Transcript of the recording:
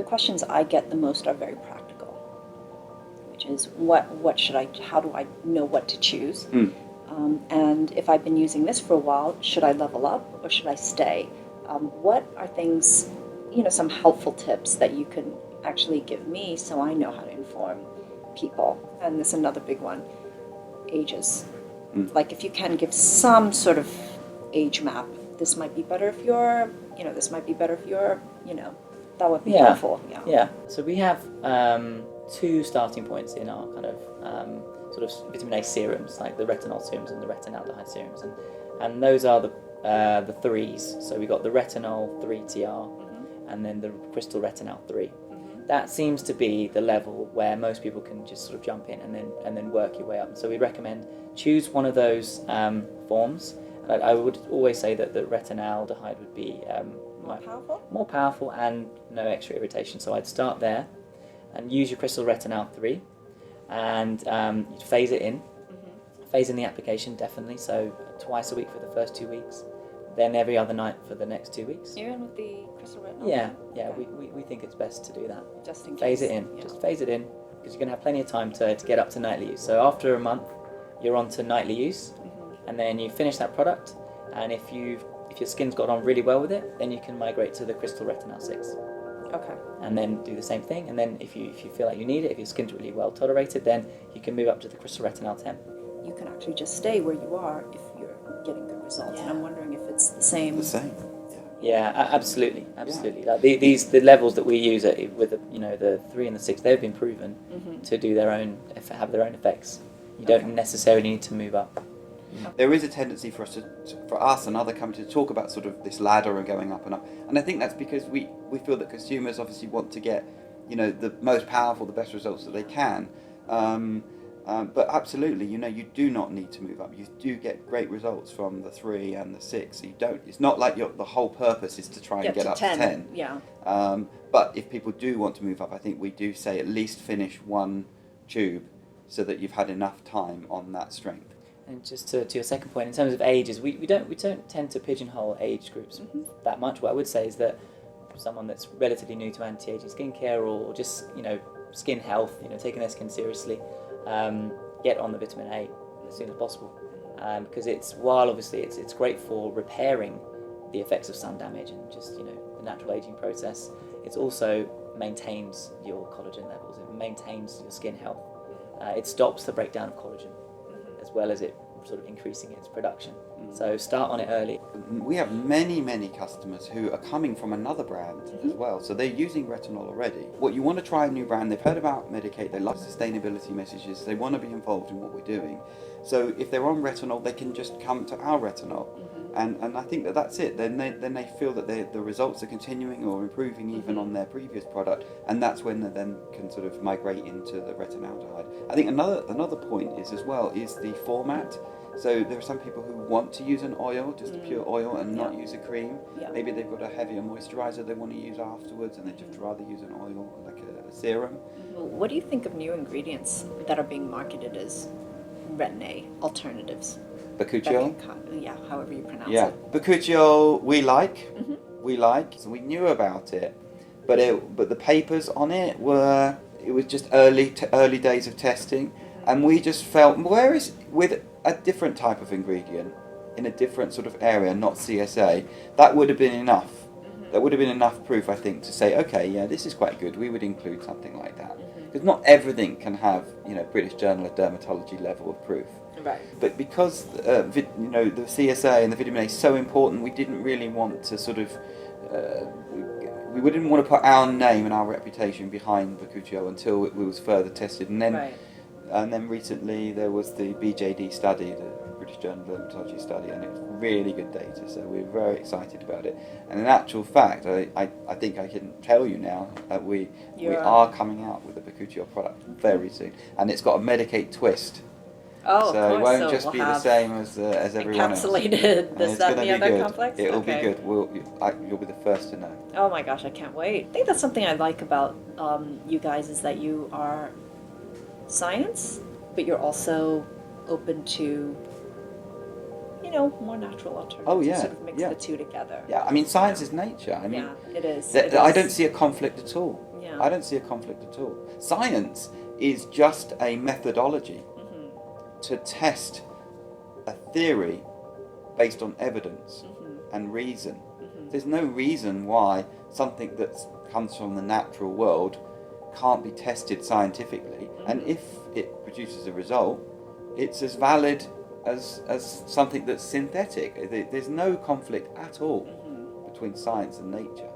the questions I get the most are very practical, which is what should I, how do I know what to choose? And if I've been using this for a while, should I level up or should I stay? What are things, some helpful tips that you can actually give me so I know how to inform people? And this is another big one, ages. Like if you can give some sort of age map, this might be better if you're, this might be better if you're, that would be helpful. Yeah. So we have 2 starting points in our kind of sort of vitamin A serums, like the retinol serums and the retinaldehyde serums, and those are the threes. So we got the retinol 3TR, and then the crystal retinal 3. That seems to be the level where most people can just sort of jump in and then work your way up. So we recommend choose one of those forms. I would always say that the retinaldehyde would be more powerful and no extra irritation. So I'd start there and use your crystal retinal 3, and you'd phase it in. Phase in the application, definitely. So twice a week for the first 2 weeks, then every other night for the next 2 weeks. Even with the crystal retinol? Yeah. We think it's best to do that. Just in case. Phase it in. Yeah. Just phase it in, because you're going to have plenty of time to get up to nightly use. So after a month, you're on to nightly use, and then you finish that product, and if your skin's got on really well with it, then you can migrate to the crystal retinal 6. Okay. And then do the same thing, and then if you feel like you need it, if your skin's really well tolerated, then you can move up to the crystal retinal 10. You can actually just stay where you are if you're getting good results, and I'm wondering if it's the same. The same. Yeah, absolutely. Like the levels that we use with the 3 and the 6, they've been proven to do have their own effects. You don't necessarily need to move up. There is a tendency for us and other companies to talk about sort of this ladder and going up and up, and I think that's because we feel that consumers obviously want to get the most powerful, the best results that they can. But absolutely, you do not need to move up. You do get great results from the 3 and the 6. So you don't. It's not like the whole purpose is to try and get up to 10. Yeah. But if people do want to move up, I think we do say at least finish 1 tube so that you've had enough time on that strength. And just to your second point, in terms of ages, we don't tend to pigeonhole age groups that much. What I would say is that someone that's relatively new to anti-aging skincare or just skin health, taking their skin seriously, get on the vitamin A as soon as possible, because while obviously it's great for repairing the effects of sun damage and just the natural aging process, it also maintains your collagen levels. It maintains your skin health. It stops the breakdown of collagen, as well as it sort of increasing its production. So start on it early. We have many customers who are coming from another brand as well, so they're using retinol already. What you want to try a new brand, they've heard about Medik8, they love sustainability messages, they want to be involved in what we're doing. So if they're on retinol, they can just come to our retinol. And I think that's it. Then they feel that the results are continuing or improving even on their previous product, and that's when they then can sort of migrate into the retinaldehyde. I think another point is the format. So there are some people who want to use an oil, just a pure oil, and not use a cream. Maybe they've got a heavier moisturizer they want to use afterwards, and they just rather use an oil, like a serum. What do you think of new ingredients that are being marketed as retin-a alternatives? Bakuchiol? Yeah, however you pronounce it. Bakuchiol we like. So we knew about it, but the papers on it was just early days of testing, and we just felt, whereas with a different type of ingredient in a different sort of area, not CSA, that would have been enough. That would have been enough proof, I think, to say, okay, yeah, this is quite good. We would include something like that, because not everything can have British Journal of Dermatology level of proof. Right. But because the CSA and the vitamin A is so important, we didn't really want to sort of we didn't want to put our name and our reputation behind Bakuchiol until it was further tested, and then recently there was the BJD study, the British Journal of Dermatology study, and it was really good data. So we're very excited about it. And in actual fact, I think I can tell you now that we are coming out with a Bakuchiol product very soon, and it's got a Medik8 twist. Oh, so of course. it won't just be the same as everyone else. Encapsulated this, that, and the other complex? It'll be good. You'll be the first to know. Oh my gosh, I can't wait. I think that's something I like about you guys, is that you are science, but you're also open to, more natural alternatives. Oh, yeah. Sort of mix the two together. Yeah, I mean, science is nature. I mean, it is. I don't see a conflict at all. Yeah. I don't see a conflict at all. Science is just a methodology to test a theory based on evidence and reason. There's no reason why something that comes from the natural world can't be tested scientifically, and if it produces a result, it's as valid as something that's synthetic. There's no conflict at all between science and nature.